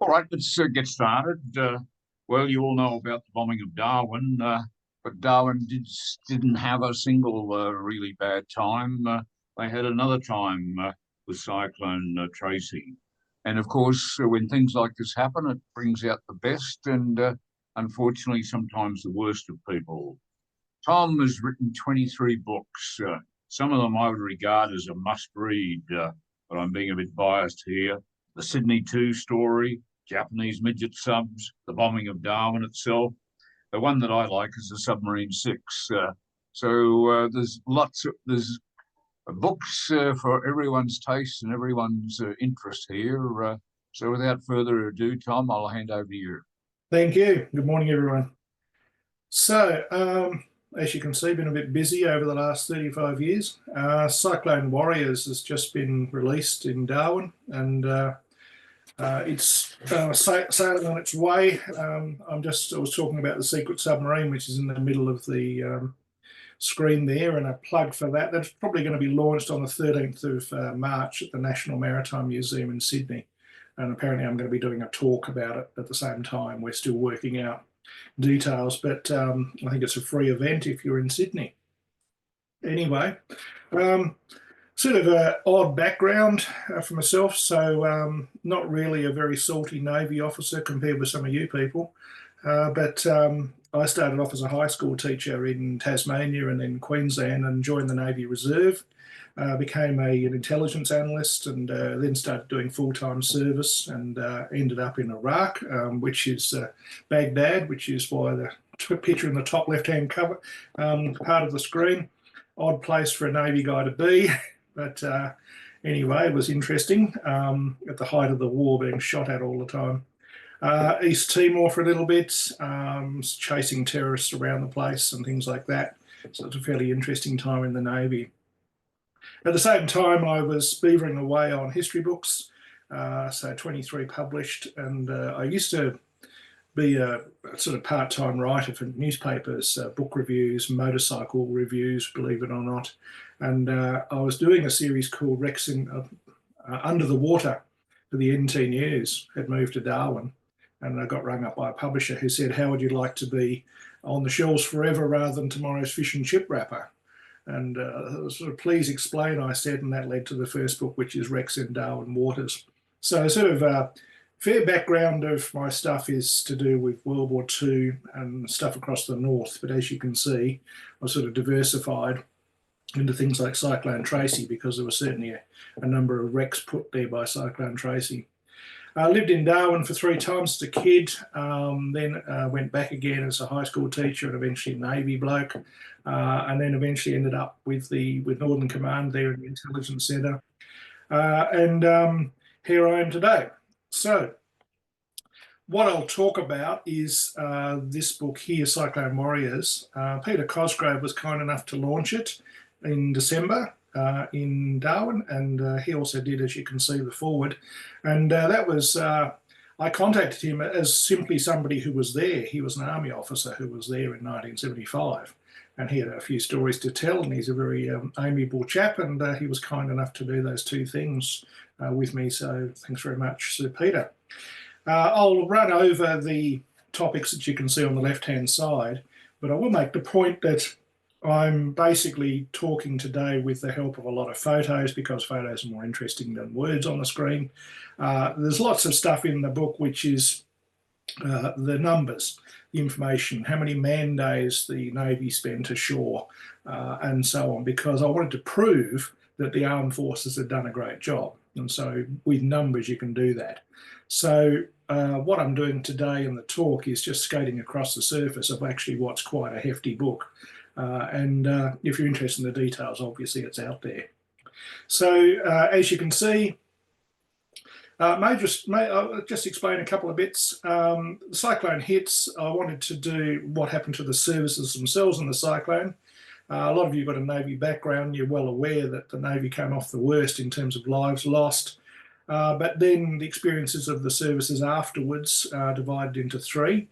All right, let's get started. Well, you all know about the bombing of Darwin, but Darwin didn't have a single really bad time. They had another time with Cyclone Tracy. And of course, when things like this happen, it brings out the best and unfortunately sometimes the worst of people. Tom has written 23 books. Some of them I would regard as a must read, but I'm being a bit biased here. The Sydney 2 story, Japanese midget subs, the bombing of Darwin itself. The one that I like is the Submarine 6. There's books for everyone's taste and everyone's interest here. So without further ado, Tom, I'll hand over to you. Thank you. Good morning, everyone. As you can see, been a bit busy over the last 35 years. Cyclone Warriors has just been released in Darwin, and it's sailing on its way. I was talking about the secret submarine, which is in the middle of the screen there, and a plug for that. That's probably going to be launched on the 13th of March at the National Maritime Museum in Sydney. And apparently I'm going to be doing a talk about it at the same time. We're still working out details, but I think it's a free event if you're in Sydney. Anyway, sort of an odd background for myself. So not really a very salty Navy officer compared with some of you people. But I started off as a high school teacher in Tasmania and then Queensland and joined the Navy Reserve. Became an intelligence analyst and then started doing full-time service and ended up in Iraq, which is Baghdad, which is why the picture in the top left-hand cover part of the screen. Odd place for a Navy guy to be, but anyway, it was interesting at the height of the war, being shot at all the time. East Timor for a little bit, chasing terrorists around the place and things like that. So it's a fairly interesting time in the Navy. At the same time, I was beavering away on history books, so 23 published, and I used to be a sort of part-time writer for newspapers, book reviews, motorcycle reviews, believe it or not. And I was doing a series called Under the Water for the NT News, had moved to Darwin, and I got rung up by a publisher who said, how would you like to be on the shelves forever rather than tomorrow's fish and chip wrapper? And sort of please explain, I said, and that led to the first book, which is Rex in Darwin Waters. So sort of fair background of my stuff is to do with World War II and stuff across the north. But as you can see, I sort of diversified into things like Cyclone Tracy because there was certainly a number of wrecks put there by Cyclone Tracy. I lived in Darwin for 3 times as a kid, then went back again as a high school teacher and eventually Navy bloke, and then eventually ended up with Northern Command there in the Intelligence Centre. And here I am today. So what I'll talk about is this book here, Cyclone Warriors. Peter Cosgrove was kind enough to launch it in December. In Darwin, and he also did, as you can see, the forward. And that was, I contacted him as simply somebody who was there. He was an army officer who was there in 1975, and he had a few stories to tell, and he's a very amiable chap, and he was kind enough to do those 2 things with me. So thanks very much, Sir Peter. I'll run over the topics that you can see on the left-hand side, but I will make the point that I'm basically talking today with the help of a lot of photos because photos are more interesting than words on the screen. There's lots of stuff in the book which is the numbers, the information, how many man days the Navy spent ashore, and so on, because I wanted to prove that the armed forces had done a great job. And so with numbers you can do that. So what I'm doing today in the talk is just skating across the surface of actually what's quite a hefty book. And if you're interested in the details, obviously it's out there. So as you can see, I'll just explain a couple of bits. The cyclone hits. I wanted to do what happened to the services themselves in the cyclone. A lot of you have got a Navy background. You're well aware that the Navy came off the worst in terms of lives lost. But then the experiences of the services afterwards divided into 3.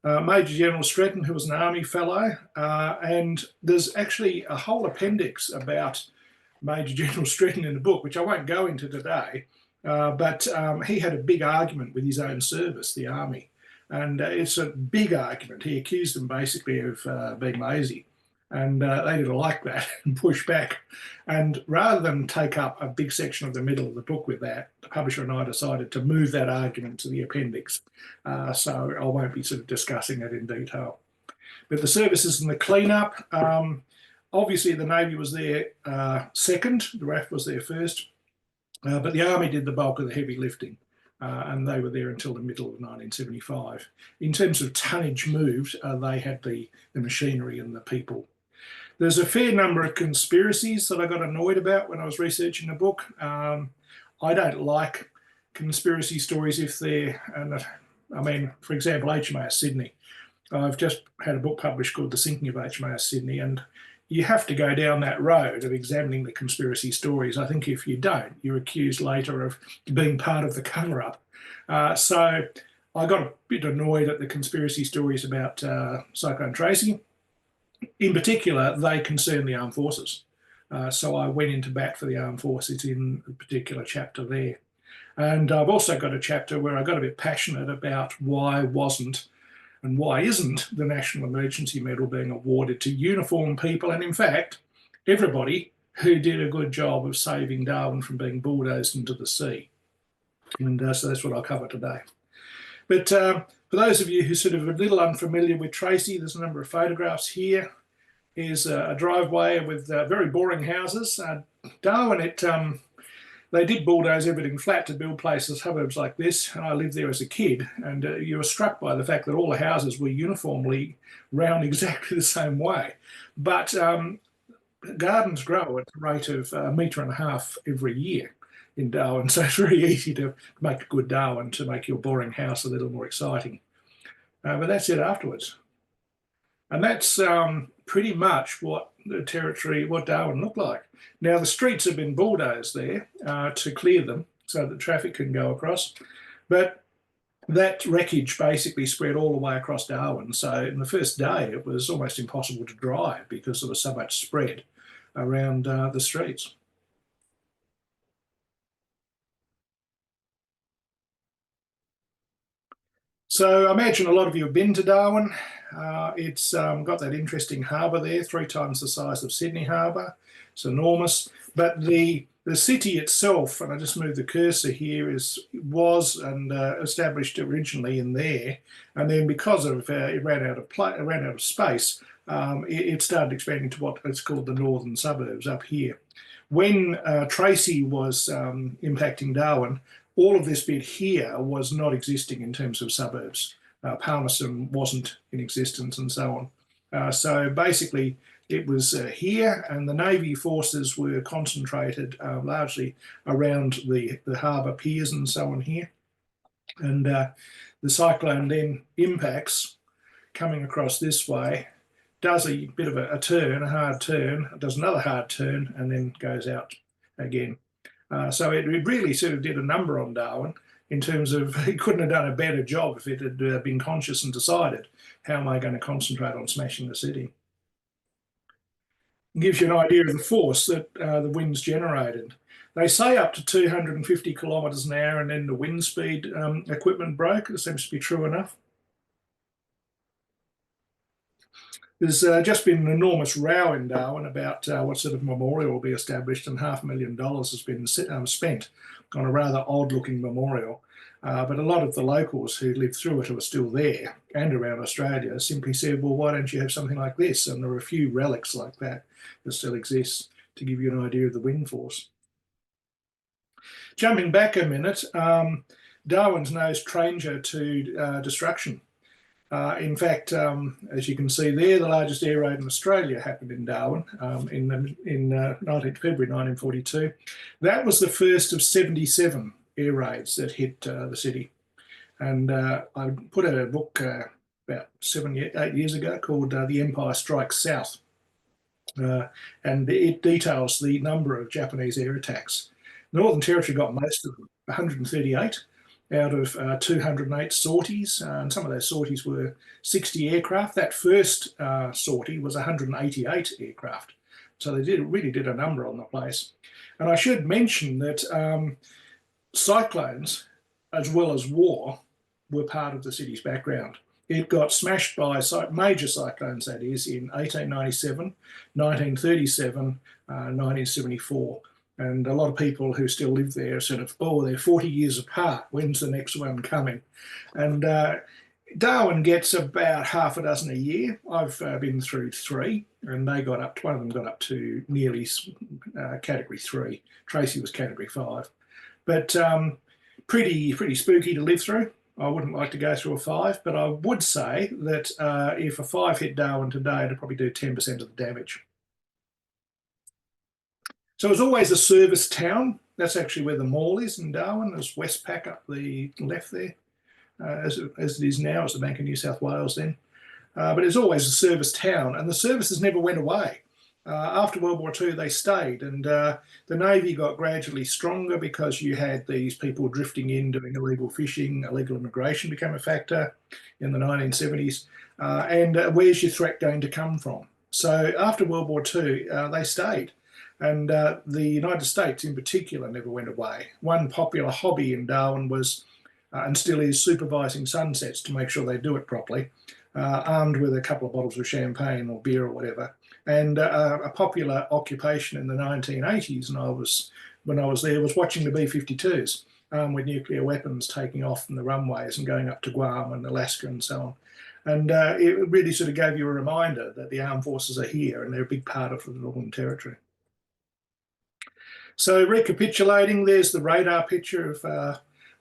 Major General Stretton, who was an Army fellow, and there's actually a whole appendix about Major General Stretton in the book, which I won't go into today, but he had a big argument with his own service, the army. And it's a big argument. He accused them basically of being lazy. And they didn't like that and push back. And rather than take up a big section of the middle of the book with that, the publisher and I decided to move that argument to the appendix. So I won't be sort of discussing it in detail. But the services and the cleanup, obviously the Navy was there second, the RAF was there first, but the Army did the bulk of the heavy lifting. And they were there until the middle of 1975. In terms of tonnage moved, they had the machinery and the people. There's a fair number of conspiracies that I got annoyed about when I was researching the book. I don't like conspiracy stories if they're, I mean, for example, HMAS Sydney. I've just had a book published called The Sinking of HMAS Sydney, and you have to go down that road of examining the conspiracy stories. I think if you don't, you're accused later of being part of the cover-up. So I got a bit annoyed at the conspiracy stories about Cyclone Tracy. In particular, they concern the armed forces. So I went into bat for the armed forces in a particular chapter there. And I've also got a chapter where I got a bit passionate about why wasn't and why isn't the National Emergency Medal being awarded to uniformed people, and in fact, everybody who did a good job of saving Darwin from being bulldozed into the sea. And so that's what I'll cover today. But for those of you who sort of are a little unfamiliar with Tracy, there's a number of photographs here. Here's a driveway with very boring houses. Darwin, they did bulldoze everything flat to build places, suburbs like this. And I lived there as a kid, and you were struck by the fact that all the houses were uniformly round exactly the same way. But gardens grow at the rate of 1.5 metres every year in Darwin. So it's really easy to make a good Darwin to make your boring house a little more exciting. But that's it afterwards. And that's pretty much what the territory, what Darwin looked like. Now, the streets have been bulldozed there to clear them so that traffic can go across. But that wreckage basically spread all the way across Darwin. So in the first day, it was almost impossible to drive because there was so much spread around the streets. So I imagine a lot of you have been to Darwin. It's got that interesting harbour there, 3 times the size of Sydney Harbour. It's enormous. But the city itself, and I just moved the cursor here, was established originally in there, and then because of it ran out of space, it started expanding to what is called the northern suburbs up here. When Tracy was impacting Darwin, all of this bit here was not existing in terms of suburbs. Palmerston wasn't in existence and so on. So basically it was here, and the Navy forces were concentrated largely around the harbour piers and so on here. And the cyclone then impacts coming across this way, does a bit of a turn, a hard turn, does another hard turn, and then goes out again. So it really sort of did a number on Darwin in terms of he couldn't have done a better job if it had been conscious and decided, how am I going to concentrate on smashing the city? It gives you an idea of the force that the winds generated. They say up to 250 kilometres an hour, and then the wind speed equipment broke. It seems to be true enough. There's just been an enormous row in Darwin about what sort of memorial will be established, and $500,000 has been spent on a rather odd-looking memorial. But a lot of the locals who lived through it, who are still there and around Australia, simply said, well, why don't you have something like this? And there are a few relics like that that still exist to give you an idea of the wind force. Jumping back a minute, Darwin's no stranger to destruction. In fact, as you can see there, the largest air raid in Australia happened in Darwin in 19th February 1942. That was the first of 77 air raids that hit the city. And I put out a book about 8 years ago called The Empire Strikes South. And it details the number of Japanese air attacks. The Northern Territory got most of them, 138 out of 208 sorties, and some of those sorties were 60 aircraft. That first sortie was 188 aircraft. So they really did a number on the place. And I should mention that cyclones, as well as war, were part of the city's background. It got smashed by major cyclones, that is, in 1897, 1937, 1974. And a lot of people who still live there sort of, oh, they're 40 years apart. When's the next one coming? And Darwin gets about half a dozen a year. I've been through 3, and they got up. One of them got up to nearly Category 3. Tracy was Category 5, but pretty spooky to live through. I wouldn't like to go through a 5, but I would say that if a 5 hit Darwin today, it'd probably do 10% of the damage. So it was always a service town. That's actually where the mall is in Darwin. There's Westpac up the left there, as it is now. It's the Bank of New South Wales then. But it's always a service town, and the services never went away. After World War II, they stayed, and the Navy got gradually stronger because you had these people drifting in, doing illegal fishing, illegal immigration became a factor in the 1970s. And where's your threat going to come from? So after World War II, they stayed. And the United States in particular never went away. One popular hobby in Darwin was, and still is, supervising sunsets to make sure they do it properly, armed with a couple of bottles of champagne or beer or whatever. And a popular occupation in the 1980s, and when I was there, was watching the B-52s with nuclear weapons taking off from the runways and going up to Guam and Alaska and so on. And it really sort of gave you a reminder that the armed forces are here and they're a big part of the Northern Territory. So recapitulating, there's the radar picture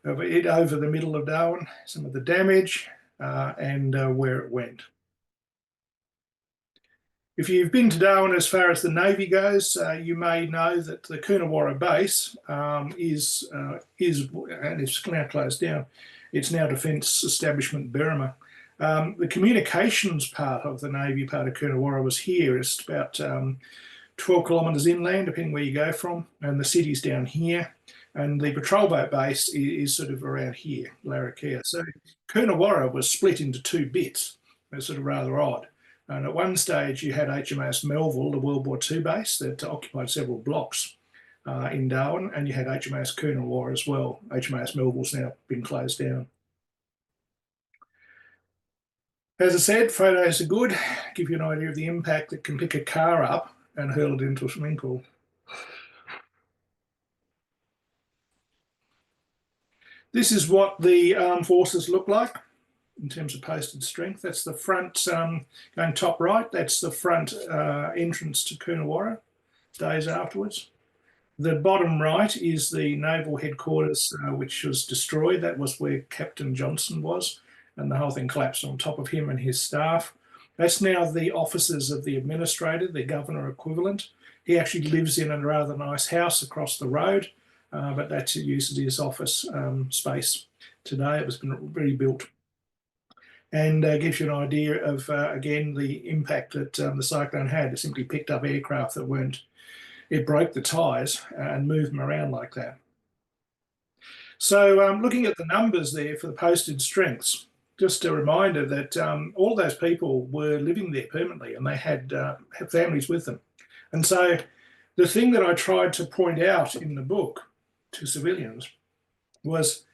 of it over the middle of Darwin, some of the damage and where it went. If you've been to Darwin as far as the Navy goes, you may know that the Coonawarra base is and it's now closed down. It's now Defence Establishment Berrima. The communications part of the Navy part of Coonawarra was here. It's about 12 kilometres inland, depending where you go from, and the city's down here. And the patrol boat base is sort of around here, Larrakia. So Coonawarra was split into 2 bits. It's sort of rather odd. And at one stage, you had HMAS Melville, the World War II base that occupied several blocks in Darwin, and you had HMAS Coonawarra as well. HMAS Melville's now been closed down. As I said, photos are good, give you an idea of the impact that can pick a car up and hurl it into a swimming pool. This is what the armed forces look like in terms of posted strength. That's the front, going top right, that's the front entrance to Coonawarra, days afterwards. The bottom right is the naval headquarters, which was destroyed. That was where Captain Johnson was, and the whole thing collapsed on top of him and his staff. That's now the offices of the administrator, the governor equivalent. He actually lives in a rather nice house across the road, but that's used as his office space today. It was been rebuilt. And gives you an idea of, again, the impact that the cyclone had. It simply picked up aircraft that weren't, it broke the tyres and moved them around like that. So looking at the numbers there for the posted strengths, just a reminder that all those people were living there permanently and they had families with them. And so the thing that I tried to point out in the book to civilians was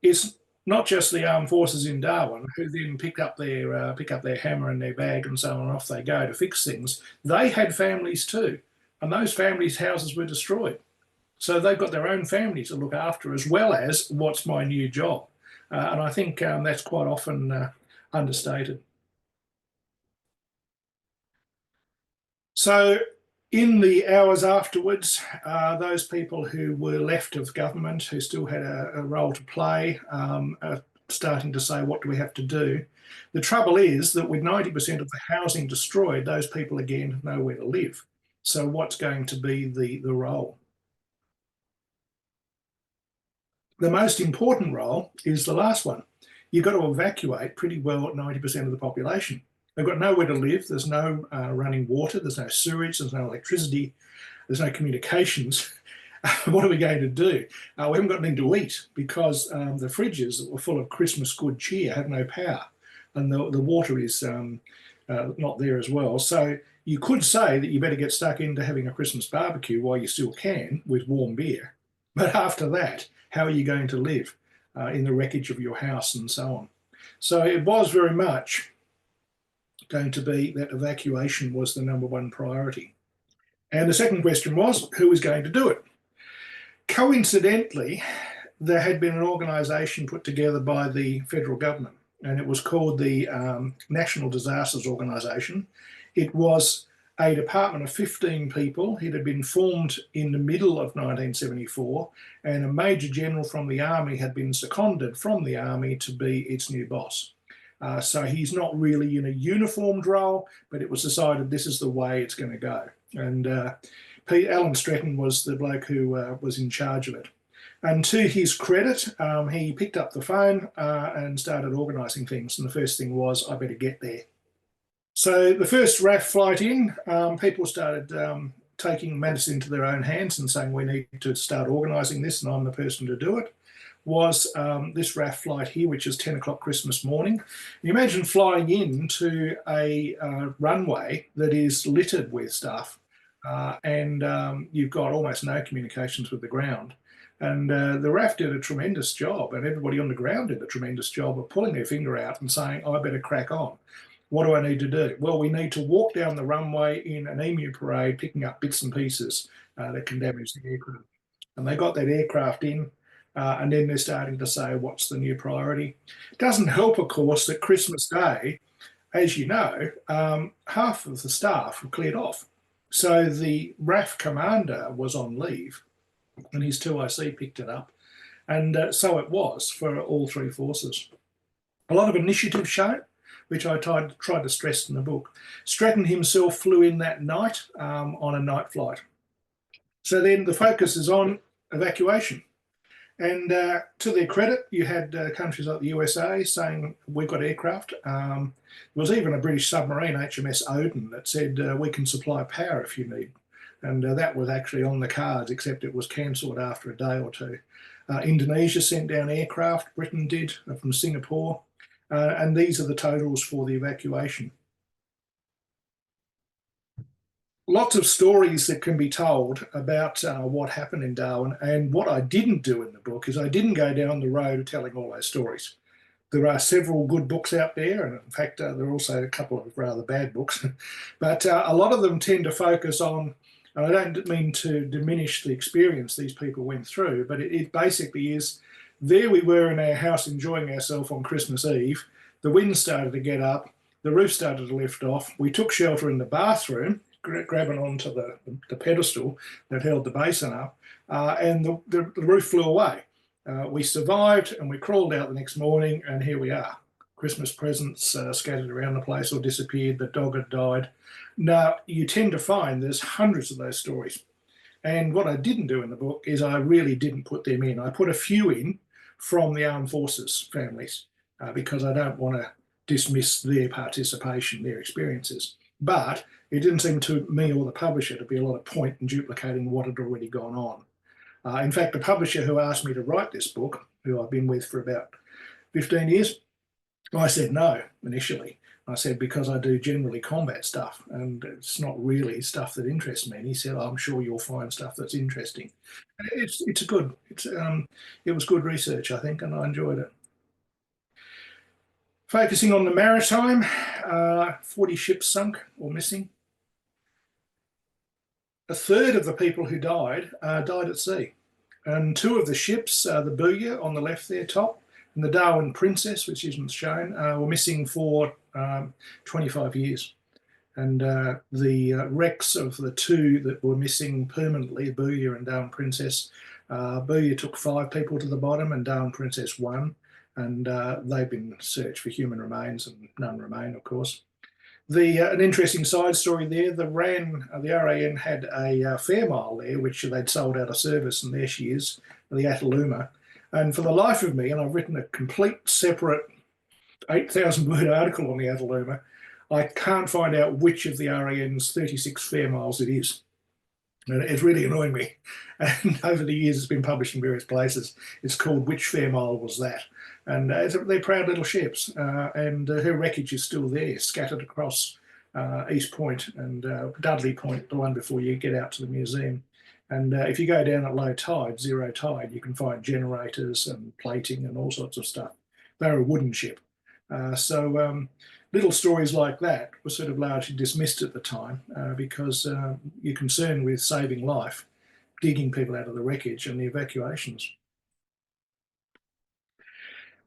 it's not just the armed forces in Darwin who then pick up their hammer and their bag and so on, and off they go to fix things. They had families too, and those families' houses were destroyed. So they've got their own families to look after, as well as what's my new job. And I think that's quite often understated. So in the hours afterwards, those people who were left of government, who still had a role to play, are starting to say, what do we have to do? The trouble is that with 90% of the housing destroyed, those people again have nowhere to live. So what's going to be the role? The most important role is the last one. You've got to evacuate pretty well 90% of the population. They've got nowhere to live. There's no running water. There's no sewage. There's no electricity. There's no communications. What are we going to do? We haven't got anything to eat because the fridges that were full of Christmas good cheer have no power, and the water is not there as well. So you could say that you better get stuck into having a Christmas barbecue while you still can with warm beer. But after that, How are you going to live in the wreckage of your house and so on? So it was very much going to be that evacuation was the #1 priority. And the second question was, who was going to do it? Coincidentally, there had been an organisation put together by the federal government, and it was called the National Disasters Organisation. It was a department of 15 people. It had been formed in the middle of 1974, and a major general from the army had been seconded from the army to be its new boss. So he's not really in a uniformed role, but it was decided this is the way it's going to go. And Alan Stretton was the bloke who was in charge of it. And to his credit, he picked up the phone and started organising things. And the first thing was, I better get there. So the first RAF flight in, people started taking matters into their own hands and saying, we need to start organising this, and I'm the person to do it. Was this RAF flight here, which is 10 o'clock Christmas morning. You imagine flying into a runway that is littered with stuff, and you've got almost no communications with the ground. And the RAF did a tremendous job, and everybody on the ground did a tremendous job of pulling their finger out and saying, I better crack on. What do I need to do? Well, we need to walk down the runway in an emu parade, picking up bits and pieces that can damage the aircraft. And they got that aircraft in. And then they're starting to say, what's the new priority? It doesn't help, of course, that Christmas Day, as you know, half of the staff were cleared off. So the RAF commander was on leave, and his 2IC picked it up. And so it was for all three forces. A lot of initiative shown, which I tried to stress in the book. Stratton himself flew in that night on a night flight. So then the focus is on evacuation. And to their credit, you had countries like the USA saying, we've got aircraft. There was even a British submarine, HMS Odin, that said, we can supply power if you need. And that was actually on the cards, except it was cancelled after a day or two. Indonesia sent down aircraft, Britain did, from Singapore. And these are the totals for the evacuation. Lots of stories that can be told about what happened in Darwin, and what I didn't do in the book is I didn't go down the road of telling all those stories. There are several good books out there, and in fact there are also a couple of rather bad books, but a lot of them tend to focus on, and I don't mean to diminish the experience these people went through, but it basically is, there we were in our house enjoying ourselves on Christmas Eve, the wind started to get up, the roof started to lift off, we took shelter in the bathroom, grabbing onto the pedestal that held the basin up, and the roof flew away. We survived, and we crawled out the next morning, and here we are. Christmas presents scattered around the place or disappeared, the dog had died. Now, you tend to find there's hundreds of those stories. And what I didn't do in the book is I really didn't put them in. I put a few in from the armed forces families because I don't want to dismiss their participation, their experiences. But it didn't seem to me or the publisher to be a lot of point in duplicating what had already gone on. In fact, the publisher who asked me to write this book, who I've been with for about 15 years, I said no initially. I said, because I do generally combat stuff and it's not really stuff that interests me. And he said, I'm sure you'll find stuff that's interesting. It was good research, I think, and I enjoyed it. Focusing on the maritime, 40 ships sunk or missing. A third of the people who died died at sea. And two of the ships, the Booyah on the left there, top, and the Darwin Princess, which isn't shown, were missing for 25 years. And the wrecks of the two that were missing permanently, Booyah and Darwin Princess, Booyah took 5 people to the bottom and Darwin Princess 1. And they've been searched for human remains, and none remain, of course. An interesting side story there, the RAN had a fair mile there, which they'd sold out of service, and there she is, the Ataluma. And for the life of me, and I've written a complete separate 8,000-word article on the Ataluma, I can't find out which of the RAN's 36 fair miles it is. And it's really annoying me. And over the years, it's been published in various places. It's called Which Fair Mile Was That? And they're proud little ships. And her wreckage is still there, scattered across East Point and Dudley Point, the one before you get out to the museum. And if you go down at low tide, zero tide, you can find generators and plating and all sorts of stuff. They're a wooden ship. So little stories like that were sort of largely dismissed at the time because you're concerned with saving life, digging people out of the wreckage and the evacuations.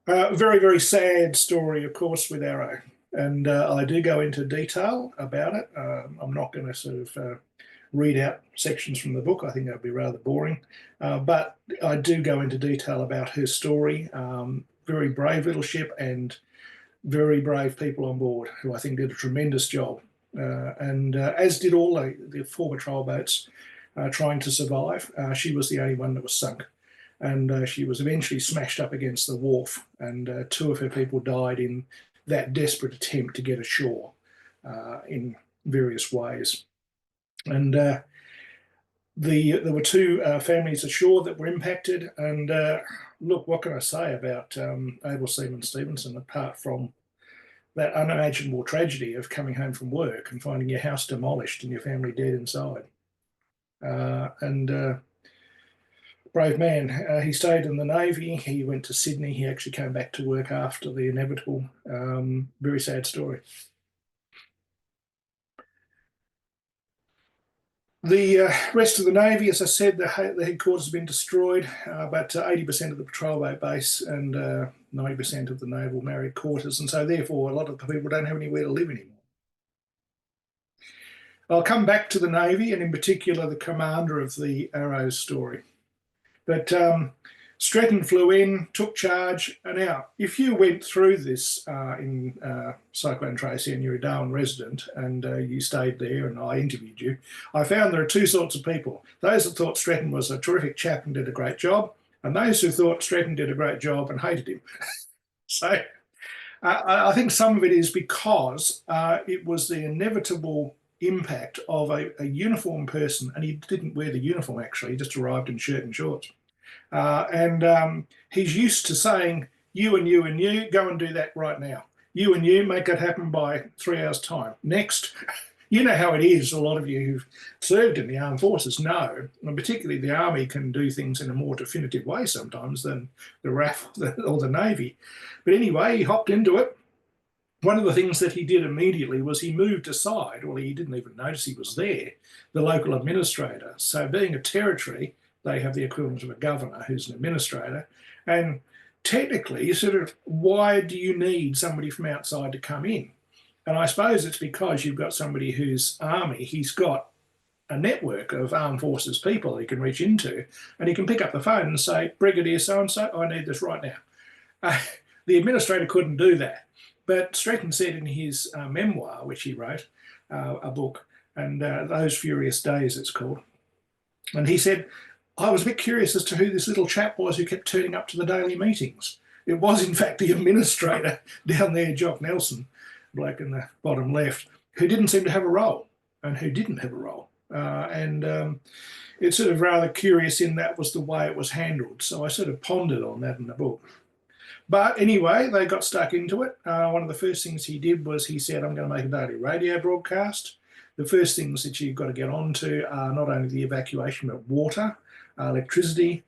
Very, very sad story, of course, with Arrow. And I do go into detail about it. I'm not going to sort of read out sections from the book. I think that would be rather boring. But I do go into detail about her story. Very brave little ship and very brave people on board who I think did a tremendous job. And as did all the 4 patrol boats trying to survive. She was the only one that was sunk. And she was eventually smashed up against the wharf, and 2 of her people died in that desperate attempt to get ashore in various ways. And there were 2 families ashore that were impacted. And look, what can I say about Able Seaman Stevenson, apart from that unimaginable tragedy of coming home from work and finding your house demolished and your family dead inside. Brave man. He stayed in the Navy. He went to Sydney. He actually came back to work after the inevitable. Very sad story. The rest of the Navy, as I said, the headquarters have been destroyed, but 80% of the patrol boat base and 90% of the naval married quarters. And so therefore, a lot of the people don't have anywhere to live anymore. I'll come back to the Navy and in particular the commander of the Arrows story. But Stretton flew in, took charge, and now, if you went through this in Cyclone Tracy and you're a Darwin resident and you stayed there and I interviewed you, I found there are 2 sorts of people. Those that thought Stretton was a terrific chap and did a great job, and those who thought Stretton did a great job and hated him. So I think some of it is because it was the inevitable impact of a uniformed person, and he didn't wear the uniform actually, he just arrived in shirt and shorts. And he's used to saying, you and you and you, go and do that right now. You and you, make it happen by 3 hours' time. Next. You know how it is, a lot of you who've served in the armed forces know, and particularly the Army can do things in a more definitive way sometimes than the RAF or the Navy. But anyway, he hopped into it. One of the things that he did immediately was he moved aside, well, he didn't even notice he was there, the local administrator. So being a territory, they have the equivalent of a governor who's an administrator. And technically, sort of, why do you need somebody from outside to come in? And I suppose it's because you've got somebody who's Army, he's got a network of armed forces people he can reach into, and he can pick up the phone and say, Brigadier so-and-so, I need this right now. The administrator couldn't do that. But Stretton said in his memoir, which he wrote, a book, and Those Furious Days it's called, and he said, I was a bit curious as to who this little chap was who kept turning up to the daily meetings. It was, in fact, the administrator down there, Jock Nelson, bloke in the bottom left, who didn't seem to have a role and who didn't have a role. It's sort of rather curious in that was the way it was handled. So I sort of pondered on that in the book. But anyway, they got stuck into it. One of the first things he did was he said, I'm going to make a daily radio broadcast. The first things that you've got to get onto are not only the evacuation, but water, electricity,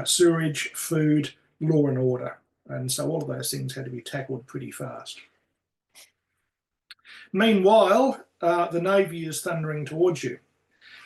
sewerage, food, law and order. And so all of those things had to be tackled pretty fast. Meanwhile, the Navy is thundering towards you.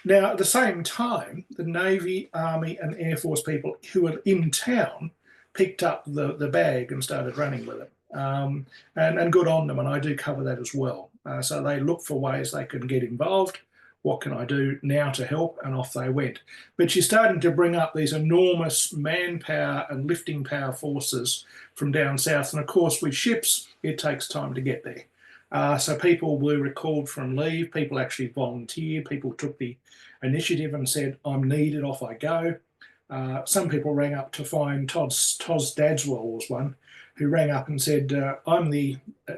Now, at the same time, the Navy, Army and Air Force people who were in town picked up the bag and started running with it. And good on them, and I do cover that as well. So they looked for ways they can get involved. What can I do now to help? And off they went. But you're starting to bring up these enormous manpower and lifting power forces from down south. And of course, with ships, it takes time to get there. So people were recalled from leave. People actually volunteered. People took the initiative and said, I'm needed, off I go. Some people rang up to find Toz Dadswell was one, who rang up and said, I'm the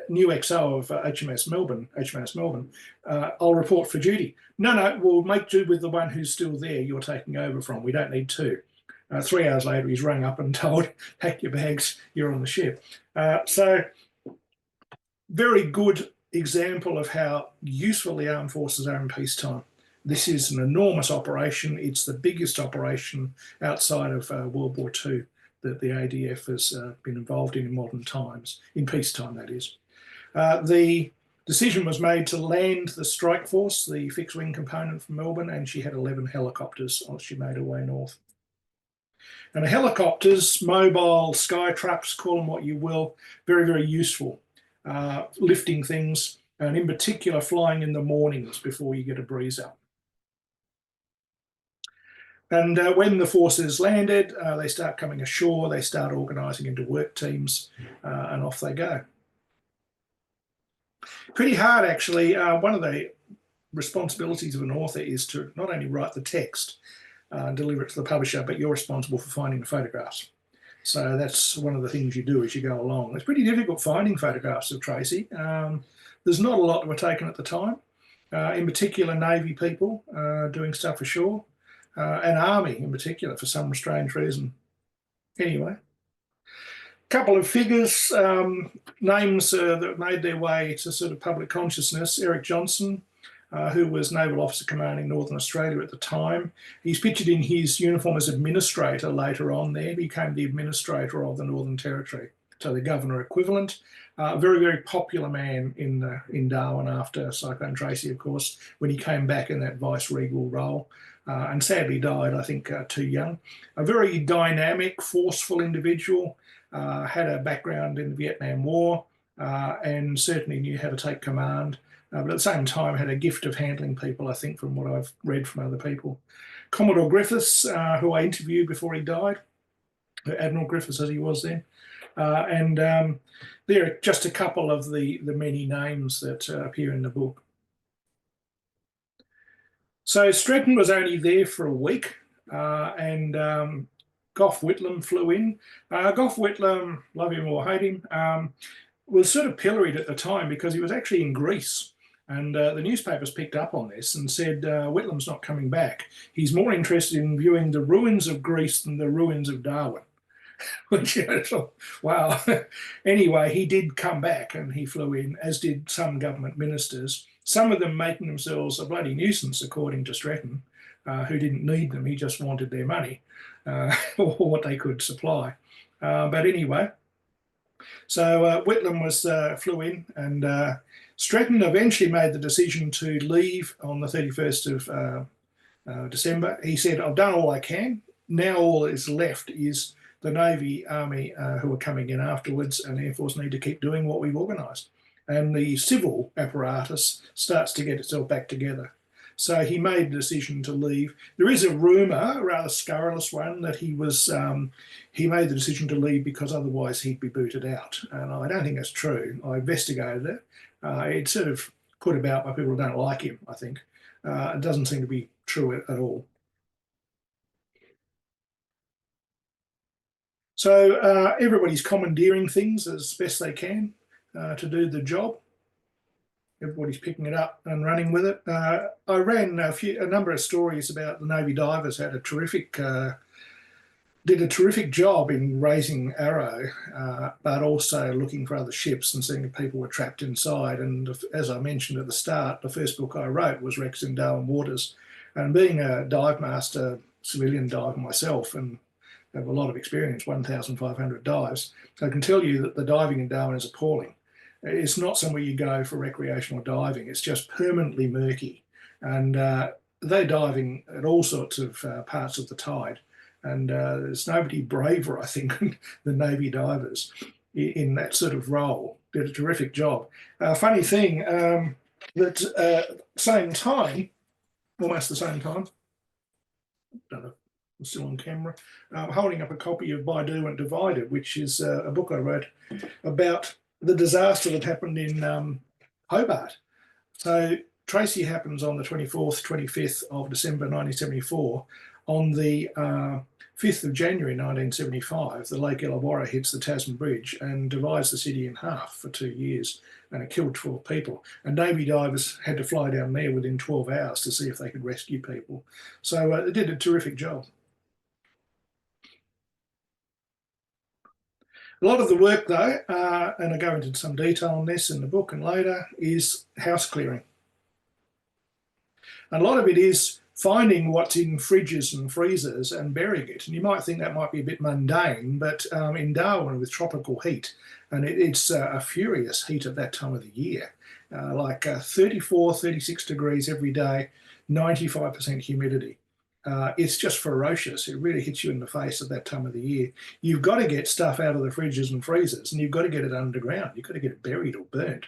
new XO of HMS Melbourne. I'll report for duty. No, we'll make do with the one who's still there you're taking over from. We don't need 2. 3 hours later, he's rung up and told, pack your bags, you're on the ship. So very good example of how useful the armed forces are in peacetime. This is an enormous operation. It's the biggest operation outside of World War II that the ADF has been involved in modern times, in peacetime, that is. The decision was made to land the strike force, the fixed wing component from Melbourne, and she had 11 helicopters as she made her way north. And the helicopters, mobile sky trucks, call them what you will, very, very useful, lifting things, and in particular flying in the mornings before you get a breeze up. And when the forces landed, they start coming ashore, they start organising into work teams, and off they go. Pretty hard, actually. One of the responsibilities of an author is to not only write the text, deliver it to the publisher, but you're responsible for finding the photographs. So that's one of the things you do as you go along. It's pretty difficult finding photographs of Tracy. There's not a lot that were taken at the time, in particular Navy people doing stuff ashore, and Army in particular for some strange reason. Anyway, couple of figures, names that made their way to sort of public consciousness. Eric Johnson, who was Naval Officer Commanding Northern Australia at the time. He's pictured in his uniform as administrator later on there. He became the administrator of the Northern Territory, so the governor equivalent. Very, very popular man in Darwin after Cyclone Tracy, of course, when he came back in that vice-regal role. And sadly died, I think, too young. A very dynamic, forceful individual, had a background in the Vietnam War, and certainly knew how to take command. But at the same time had a gift of handling people, I think, from what I've read from other people. Commodore Griffiths, who I interviewed before he died, Admiral Griffiths as he was then. And there are just a couple of the many names that appear in the book. So Stretton was only there for a week, and Gough Whitlam flew in. Gough Whitlam, love him or hate him, was sort of pilloried at the time because he was actually in Greece. And the newspapers picked up on this and said, Whitlam's not coming back. He's more interested in viewing the ruins of Greece than the ruins of Darwin. Which, wow. Anyway, he did come back and he flew in, as did some government ministers, some of them making themselves a bloody nuisance, according to Stretton, who didn't need them. He just wanted their money or what they could supply. But anyway, so Whitlam flew in, and Stretton eventually made the decision to leave on the 31st of December. He said, I've done all I can. Now all that is left is the Navy, Army, who are coming in afterwards, and Air Force need to keep doing what we've organised. And the civil apparatus starts to get itself back together. So he made the decision to leave. There is a rumour, a rather scurrilous one, that he made the decision to leave because otherwise he'd be booted out. And I don't think that's true. I investigated it. It's sort of put about by people who don't like him, I think. It doesn't seem to be true at all. So everybody's commandeering things as best they can to do the job. Everybody's picking it up and running with it. I ran a number of stories about the Navy divers had did a terrific job in raising Arrow, but also looking for other ships and seeing if people were trapped inside. And as I mentioned at the start, the first book I wrote was Wrecks in Darwin Waters. And being a dive master, civilian diver myself, and have a lot of experience, 1,500 dives, I can tell you that the diving in Darwin is appalling. It's not somewhere you go for recreational diving. It's just permanently murky. And they're diving at all sorts of parts of the tide. And there's nobody braver, I think, than Navy divers in that sort of role. Did a terrific job. Funny thing, that same time, almost the same time, don't know, I'm still on camera, holding up a copy of Baidu and Divided, which is a book I wrote about the disaster that happened in Hobart. So Tracy happens on the 24th, 25th of December 1974. On the 5th of January 1975, the Lake Illawarra hits the Tasman Bridge and divides the city in half for 2 years, and it killed 12 people. And Navy divers had to fly down there within 12 hours to see if they could rescue people. So they did a terrific job. A lot of the work, though, and I go into some detail on this in the book and later, is house clearing. And a lot of it is finding what's in fridges and freezers and burying it. And you might think that might be a bit mundane, but in Darwin with tropical heat, and it's a furious heat at that time of the year, like 34, 36 degrees every day, 95% humidity. It's just ferocious. It really hits you in the face at that time of the year. You've got to get stuff out of the fridges and freezers, and you've got to get it underground. You've got to get it buried or burnt.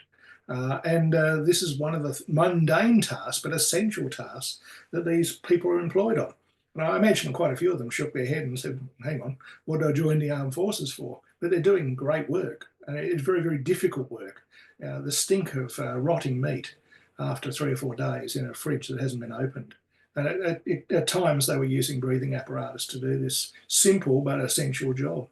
And this is one of the mundane tasks, but essential tasks that these people are employed on. And I imagine quite a few of them shook their head and said, hang on, what did I join the armed forces for? But they're doing great work. And it's very, very difficult work. The stink of rotting meat after 3 or 4 days in a fridge that hasn't been opened. And at times they were using breathing apparatus to do this simple but essential job.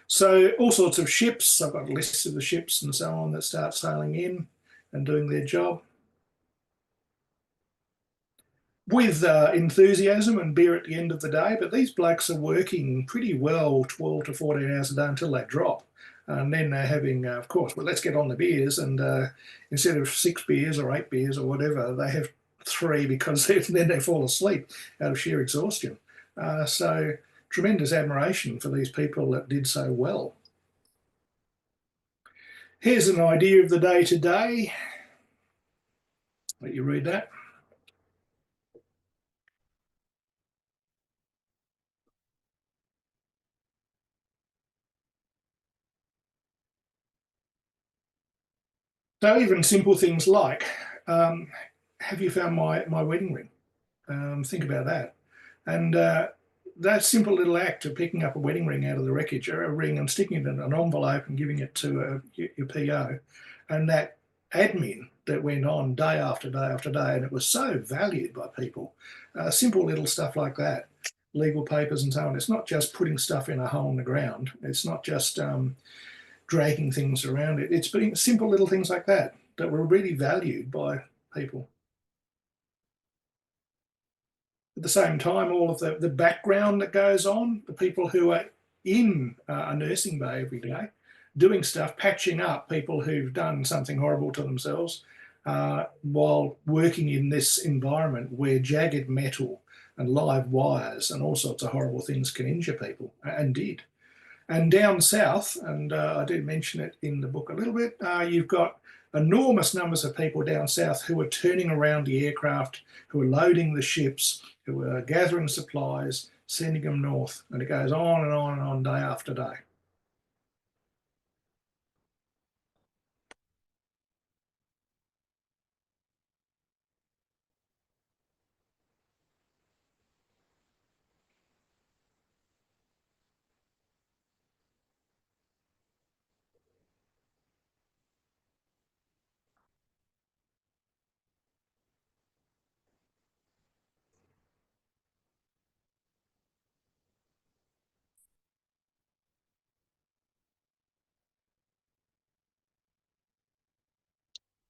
So all sorts of ships, I've got lists of the ships and so on that start sailing in and doing their job. With enthusiasm and beer at the end of the day, but these blokes are working pretty well 12 to 14 hours a day until they drop. And then they're having, of course, well, let's get on the beers. And instead of 6 beers or 8 beers or whatever, they have 3 because then they fall asleep out of sheer exhaustion. So tremendous admiration for these people that did so well. Here's an idea of the day to day. Let you read that. So even simple things like, have you found my wedding ring? Think about that. And that simple little act of picking up a wedding ring out of the wreckage, or a ring, and sticking it in an envelope and giving it to your PO, and that admin that went on day after day after day, and it was so valued by people. Simple little stuff like that, legal papers and so on. It's not just putting stuff in a hole in the ground. It's not just dragging things around it. It's putting simple little things like that that were really valued by people. At the same time, all of the background that goes on, the people who are in a nursing bay every day, doing stuff, patching up people who've done something horrible to themselves while working in this environment where jagged metal and live wires and all sorts of horrible things can injure people, and did. And down south, and I did mention it in the book a little bit, you've got enormous numbers of people down south who are turning around the aircraft, who are loading the ships, who are gathering supplies, sending them north. And it goes on and on and on day after day.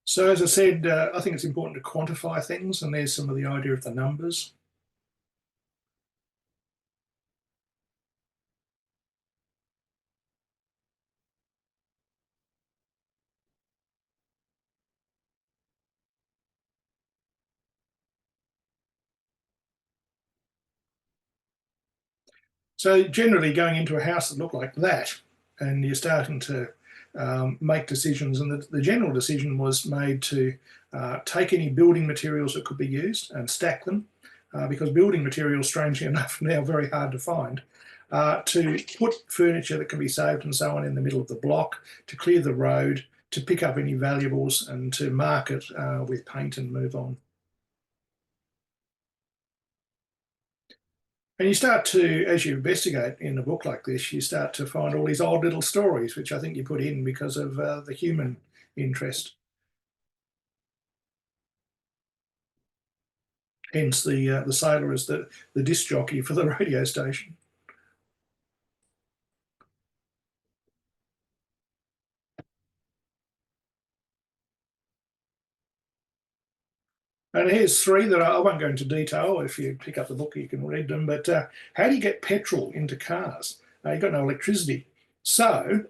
So as I said, I think it's important to quantify things, and there's some of the idea of the numbers. So generally going into a house that looked like that, and you're starting to make decisions, and the general decision was made to take any building materials that could be used and stack them, because building materials, strangely enough, are now very hard to find, to put furniture that can be saved and so on in the middle of the block, to clear the road, to pick up any valuables and to mark it with paint and move on. And you start to, as you investigate in a book like this, you start to find all these odd little stories, which I think you put in because of the human interest. Hence the sailor is the disc jockey for the radio station. And here's 3 that I won't go into detail. If you pick up the book, you can read them. But how do you get petrol into cars? You've got no electricity. So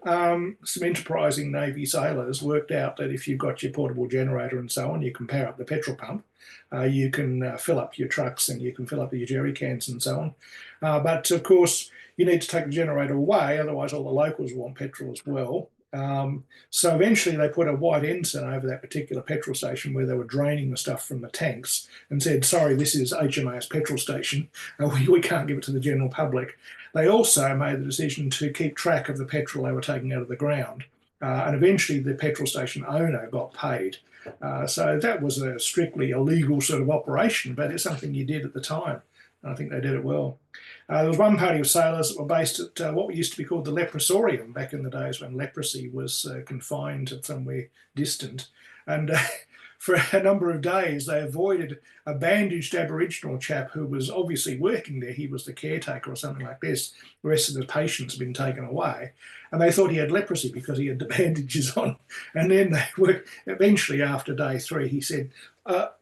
some enterprising Navy sailors worked out that if you've got your portable generator and so on, you can power up the petrol pump, you can fill up your trucks and you can fill up your jerry cans and so on. But of course, you need to take the generator away, otherwise all the locals want petrol as well. So eventually they put a white ensign over that particular petrol station where they were draining the stuff from the tanks and said, sorry, this is HMAS petrol station. We can't give it to the general public. They also made the decision to keep track of the petrol they were taking out of the ground. And eventually the petrol station owner got paid. So that was a strictly illegal sort of operation, but it's something you did at the time. And I think they did it well. There was one party of sailors that were based at what used to be called the leprosorium back in the days when leprosy was confined to somewhere distant. And for a number of days, they avoided a bandaged Aboriginal chap who was obviously working there. He was the caretaker or something like this. The rest of the patients had been taken away. And they thought he had leprosy because he had the bandages on. And then they were, eventually, after day 3, he said,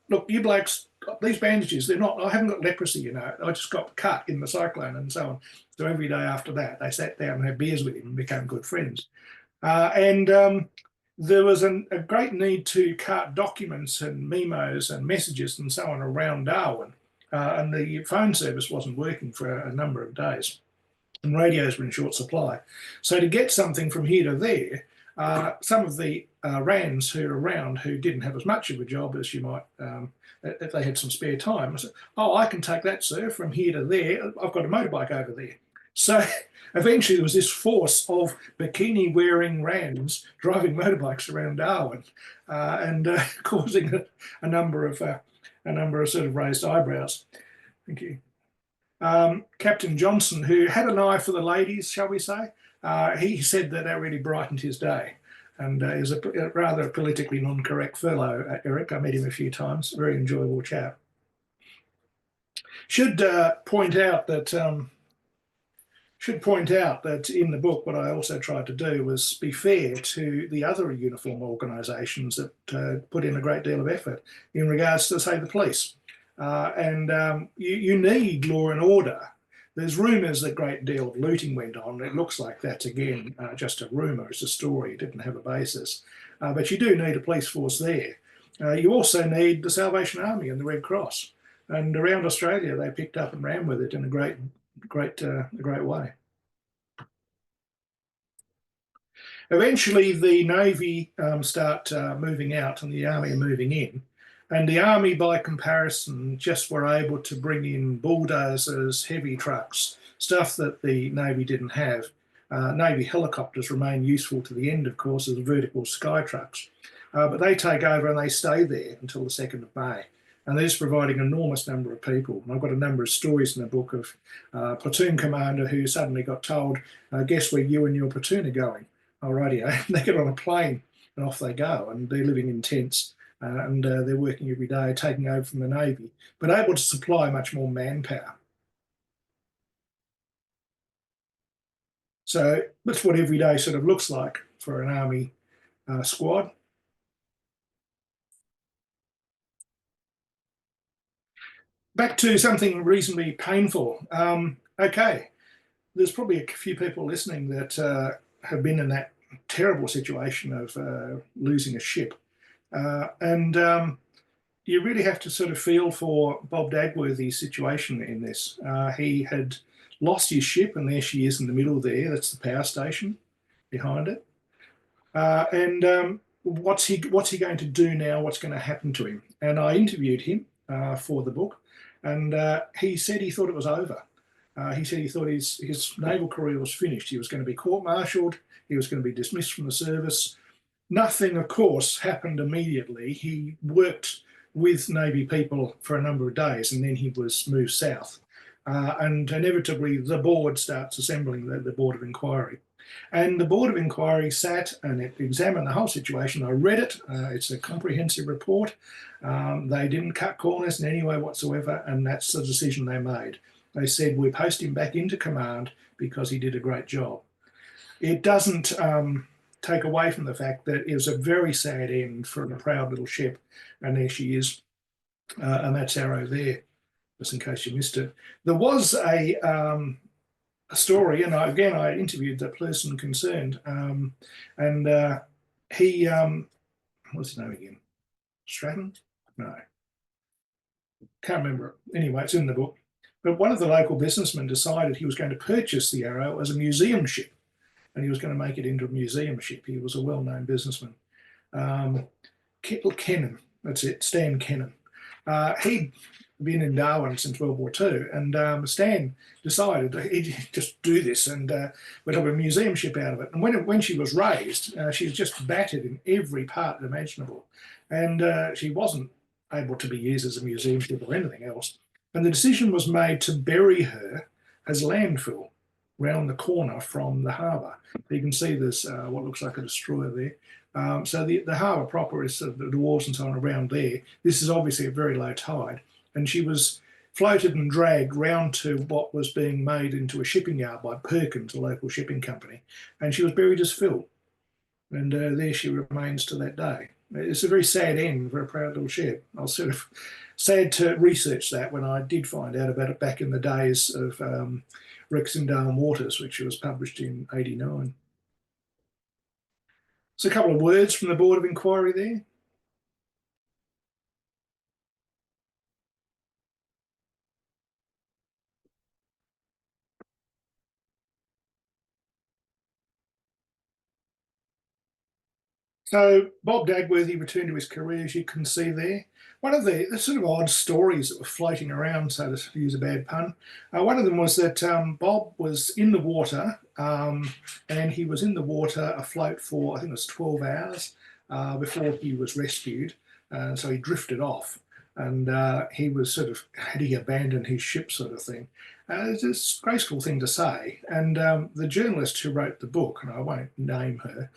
look, you blokes, these bandages, I haven't got leprosy, you know, I just got cut in the cyclone and so on. So every day after that, they sat down and had beers with him and became good friends. There was a great need to cart documents and memos and messages and so on around Darwin. And the phone service wasn't working for a number of days. And radios were in short supply. So to get something from here to there, some of the Rands who are around who didn't have as much of a job as you might, if they had some spare time, I said, oh, I can take that, sir, from here to there. I've got a motorbike over there. So eventually there was this force of bikini-wearing Rands driving motorbikes around Darwin and causing a number of sort of raised eyebrows. Thank you. Captain Johnson, who had an eye for the ladies, shall we say, he said that really brightened his day. And is a rather politically non-correct fellow, Eric. I met him a few times. Very enjoyable chap. Should point out that in the book, what I also tried to do was be fair to the other uniform organisations that put in a great deal of effort in regards to, say, the police. You need law and order. There's rumours that a great deal of looting went on. It looks like that's, again, just a rumour. It's a story. It didn't have a basis. But you do need a police force there. You also need the Salvation Army and the Red Cross. And around Australia, they picked up and ran with it in a great way. Eventually, the Navy start moving out and the Army are moving in. And the Army, by comparison, just were able to bring in bulldozers, heavy trucks, stuff that the Navy didn't have. Navy helicopters remain useful to the end, of course, as vertical sky trucks. But they take over and they stay there until the 2nd of May. And they're just providing an enormous number of people. And I've got a number of stories in the book of a platoon commander who suddenly got told, guess where you and your platoon are going? Alrighty, they get on a plane and off they go. And they're living in tents. And they're working every day, taking over from the Navy, but able to supply much more manpower. So that's what every day sort of looks like for an Army squad. Back to something reasonably painful. Okay, there's probably a few people listening that have been in that terrible situation of losing a ship. You really have to sort of feel for Bob Dagworthy's situation in this. He had lost his ship, and there she is in the middle there. That's the power station behind it. What's he going to do now? What's going to happen to him? And I interviewed him for the book, and he said he thought it was over. He said he thought his naval career was finished. He was going to be court-martialed. He was going to be dismissed from the service. Nothing, of course, happened immediately. He worked with Navy people for a number of days, and then he was moved south. And inevitably, the board starts assembling the Board of Inquiry. And the Board of Inquiry sat and it examined the whole situation. I read it. It's a comprehensive report. They didn't cut corners in any way whatsoever, and that's the decision they made. They said, we post him back into command because he did a great job. It doesn't take away from the fact that it was a very sad end for a proud little ship, and there she is, and that's Arrow there, just in case you missed it. There was a story, and I interviewed the person concerned, and he, what's his name again? Stratton? No, can't remember it. Anyway, it's in the book. But one of the local businessmen decided he was going to purchase the Arrow as a museum ship, and he was going to make it into a museum ship. He was a well-known businessman. Kennan, that's it, Stan Kennan. He'd been in Darwin since World War II, and Stan decided he'd just do this and we'd have a museum ship out of it. And when she was raised, she was just battered in every part imaginable, and she wasn't able to be used as a museum ship or anything else. And the decision was made to bury her as landfill round the corner from the harbour. You can see there's what looks like a destroyer there. So the harbour proper is the wharves and so on around there. This is obviously a very low tide, and she was floated and dragged round to what was being made into a shipping yard by Perkins, a local shipping company, and she was buried as fill. And there she remains to that day. It's a very sad end for a proud little ship. I was sort of sad to research that when I did find out about it back in the days of Rex in Darwin Waters, which was published in '89. So a couple of words from the Board of Inquiry there. So Bob Dagworthy returned to his career, as you can see there. One of the sort of odd stories that were floating around, so to use a bad pun, one of them was that Bob was in the water, and he was in the water afloat for, I think it was 12 hours before he was rescued. So he drifted off, and he was sort of, had he abandoned his ship sort of thing. It's a disgraceful thing to say. And the journalist who wrote the book, and I won't name her,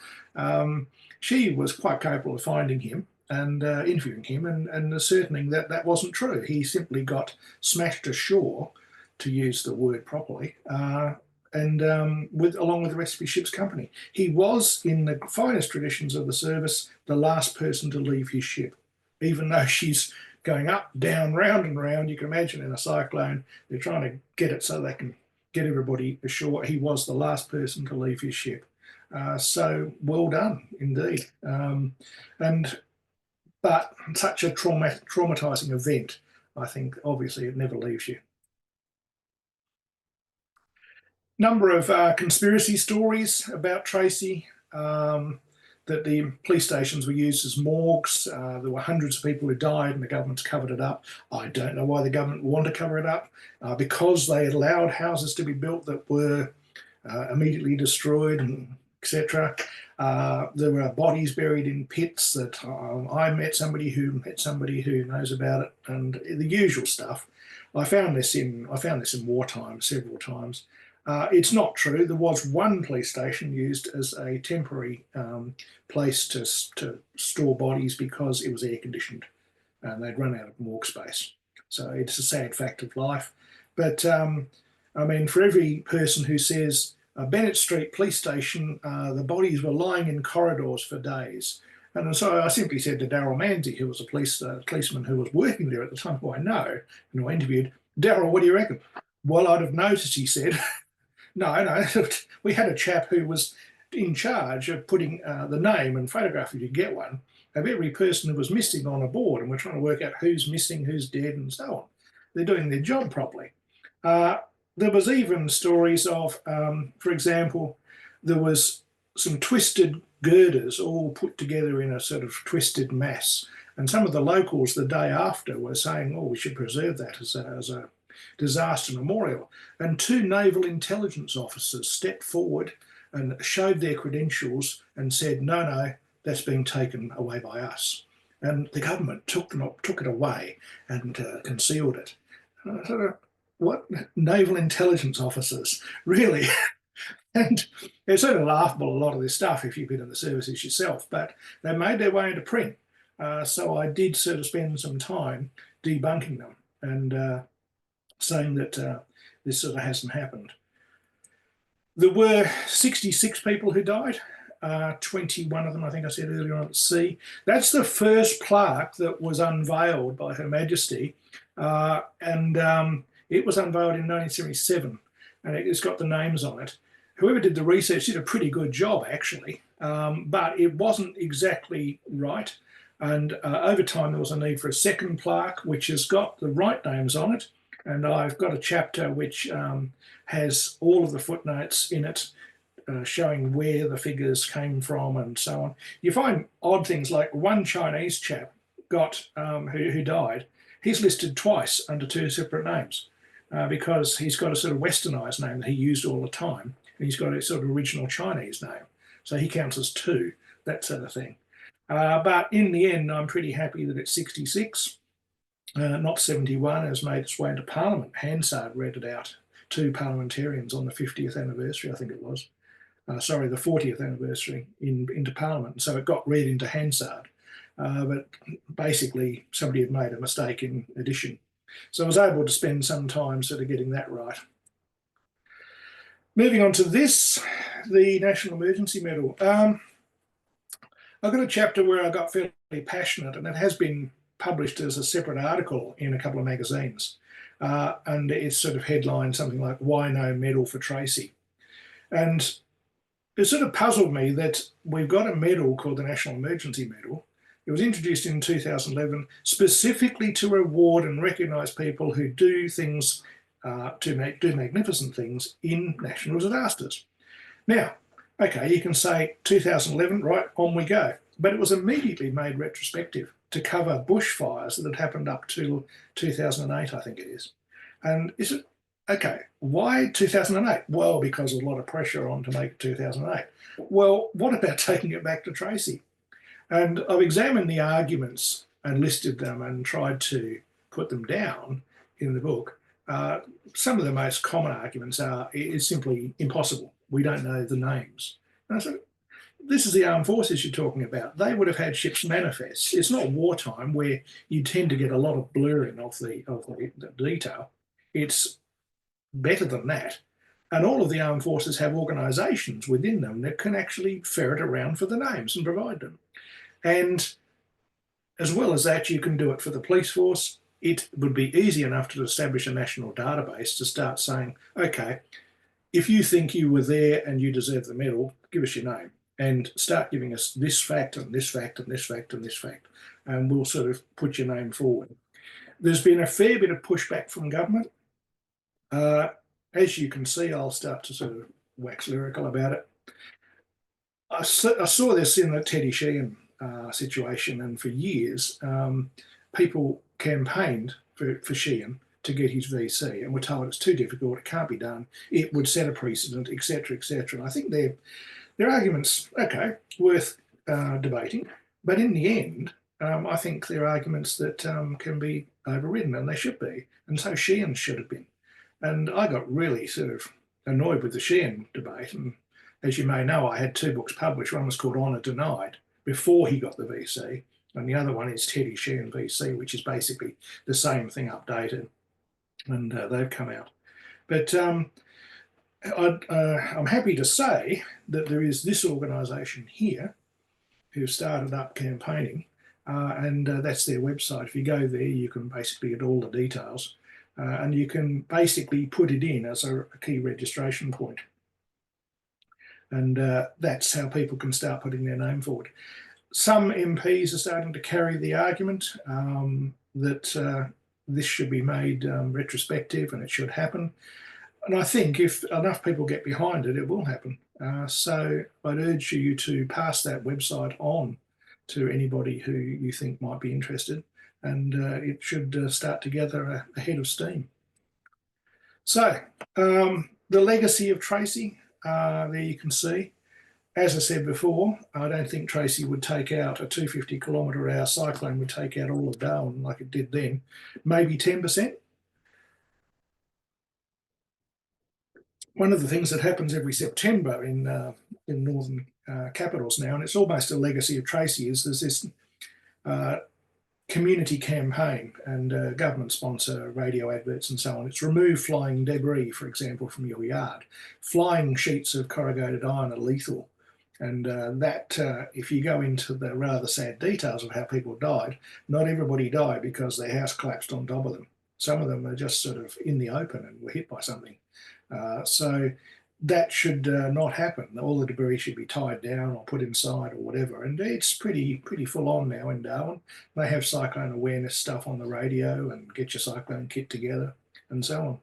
she was quite capable of finding him and interviewing him and ascertaining that that wasn't true. He simply got smashed ashore, to use the word properly, and along with the rest of his ship's company. He was, in the finest traditions of the service, the last person to leave his ship, even though she's going up, down, round and round. You can imagine in a cyclone, they're trying to get it so they can get everybody ashore. He was the last person to leave his ship. So well done indeed. But such a traumatizing event, I think, obviously it never leaves you. Number of conspiracy stories about Tracy, that the police stations were used as morgues. There were hundreds of people who died and the government's covered it up. I don't know why the government would want to cover it up, because they allowed houses to be built that were immediately destroyed and etc. There were bodies buried in pits that I met somebody who knows about it, and the usual stuff. I found this in wartime several times. It's not true. There was one police station used as a temporary place to store bodies because it was air conditioned and they'd run out of morgue space. So it's a sad fact of life. But I mean, for every person who says Bennett Street Police Station, the bodies were lying in corridors for days. And so I simply said to Darryl Manzi, who was a policeman who was working there at the time, who I know, and who I interviewed, Darryl, what do you reckon? Well, I'd have noticed, he said. No, we had a chap who was in charge of putting the name and photograph, if you get one, of every person who was missing on a board, and we're trying to work out who's missing, who's dead, and so on. They're doing their job properly. There was even stories of, for example, there was some twisted girders all put together in a sort of twisted mass, and some of the locals the day after were saying, oh, we should preserve that as a disaster memorial. And two naval intelligence officers stepped forward and showed their credentials and said, no, that's being taken away by us. And the government took it away and concealed it. And I thought, what? Naval intelligence officers? Really? And it's sort of laughable, a lot of this stuff, if you've been in the services yourself, but they made their way into print. So I did sort of spend some time debunking them and saying that this sort of hasn't happened. There were 66 people who died, 21 of them, I think I said earlier on, at sea. That's the first plaque that was unveiled by Her Majesty, and it was unveiled in 1977. and it's got the names on it. Whoever did the research did a pretty good job, actually, but it wasn't exactly right. And over time, there was a need for a second plaque, which has got the right names on it. And I've got a chapter which has all of the footnotes in it, showing where the figures came from and so on. You find odd things like one Chinese chap who died. He's listed twice under two separate names because he's got a sort of westernized name that he used all the time, and he's got a sort of original Chinese name. So he counts as two, that sort of thing. But in the end, I'm pretty happy that it's 66, not 71, as made its way into Parliament. Hansard read it out to parliamentarians on the 50th anniversary, I think it was. Sorry, the 40th anniversary into Parliament. So it got read into Hansard. But basically, somebody had made a mistake in addition. So I was able to spend some time sort of getting that right. Moving on to this, the National Emergency Medal. I've got a chapter where I got fairly passionate, and it has been published as a separate article in a couple of magazines. And it's sort of headlined something like, "Why No Medal for Tracy?" And it sort of puzzled me that we've got a medal called the National Emergency Medal. It was introduced in 2011 specifically to reward and recognise people who do things, do magnificent things in national disasters. Now, okay, you can say 2011, right, on we go. But it was immediately made retrospective to cover bushfires that had happened up to 2008, I think it is. And is it, okay, why 2008? Well, because there's a lot of pressure on to make it 2008. Well, what about taking it back to Tracy? And I've examined the arguments and listed them and tried to put them down in the book. Some of the most common arguments are, it's simply impossible. We don't know the names. And I said, this is the armed forces you're talking about. They would have had ships manifests. It's not wartime where you tend to get a lot of blurring of the detail. It's better than that. And all of the armed forces have organisations within them that can actually ferret around for the names and provide them. And as well as that, you can do it for the police force. It would be easy enough to establish a national database to start saying, okay, if you think you were there and you deserve the medal, give us your name and start giving us this fact and this fact and this fact and this fact, and we'll sort of put your name forward. There's been a fair bit of pushback from government. As you can see, I'll start to sort of wax lyrical about it. I saw this in the Teddy Sheehan situation, and for years, people campaigned for Sheehan to get his VC and were told it's too difficult, it can't be done, it would set a precedent, etc., etc. And I think they're arguments, okay, worth debating, but in the end, I think they're arguments that can be overridden, and they should be, and so Sheehan should have been. And I got really sort of annoyed with the Sheehan debate, and as you may know, I had two books published. One was called Honour Denied, before he got the VC, and the other one is Teddy Sheehan VC, which is basically the same thing updated, and they've come out. But I'm happy to say that there is this organisation here who started up campaigning, and that's their website. If you go there, you can basically get all the details, and you can basically put it in as a key registration point. And that's how people can start putting their name forward. Some MPs are starting to carry the argument that this should be made retrospective and it should happen. And I think if enough people get behind it, it will happen. So I'd urge you to pass that website on to anybody who you think might be interested, and it should start to gather a head of steam. So the legacy of Tracy, there you can see. As I said before, I don't think Tracy would take out a 250 kilometre-hour cyclone would take out all of Darwin like it did then, maybe 10%. One of the things that happens every September in northern capitals now, and it's almost a legacy of Tracy, is there's this community campaign, and government sponsor radio adverts and so on. It's remove flying debris, for example, from your yard. Flying sheets of corrugated iron are lethal. And if you go into the rather sad details of how people died, not everybody died because their house collapsed on top of them. Some of them are just sort of in the open and were hit by something. So that should not happen. All the debris should be tied down or put inside or whatever. And it's pretty full on now in Darwin. They have cyclone awareness stuff on the radio and get your cyclone kit together and so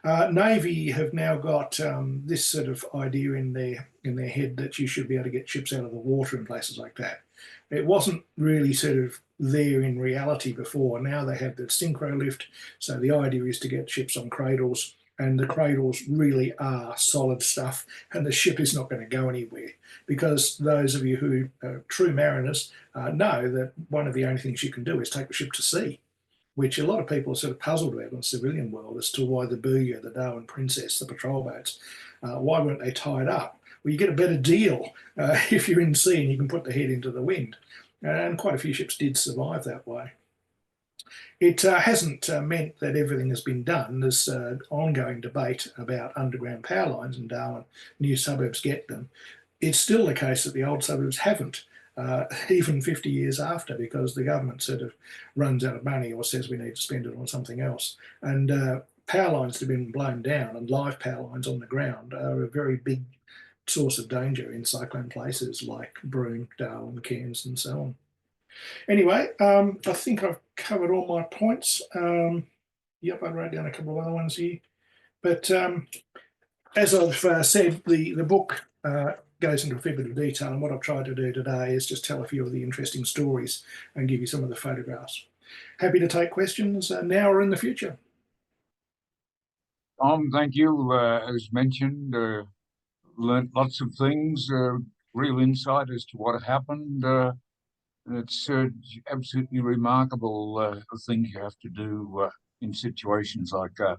on. Navy have now got this sort of idea in their head that you should be able to get ships out of the water in places like that. It wasn't really sort of there in reality before. Now they have the synchro lift, so the idea is to get ships on cradles, and the cradles really are solid stuff, and the ship is not going to go anywhere, because those of you who are true mariners know that one of the only things you can do is take the ship to sea, which a lot of people are sort of puzzled about in the civilian world as to why the Booyah, the Darwin Princess, the patrol boats, why weren't they tied up? Well, you get a better deal if you're in sea and you can put the head into the wind. And quite a few ships did survive that way. It hasn't meant that everything has been done. There's ongoing debate about underground power lines in Darwin. New suburbs get them. It's still the case that the old suburbs haven't. Even 50 years after, because the government sort of runs out of money or says we need to spend it on something else. And power lines that have been blown down, and live power lines on the ground, are a very big source of danger in cyclone places like Broome, Darwin, Cairns, and so on. Anyway, I think I've covered all my points. Yep, I wrote down a couple of other ones here. But as I've said, the book goes into a fair bit of detail, and what I've tried to do today is just tell a few of the interesting stories and give you some of the photographs. Happy to take questions now or in the future. Tom, thank you. As mentioned, learnt lots of things, real insight as to what happened. It's absolutely remarkable the things you have to do in situations like that.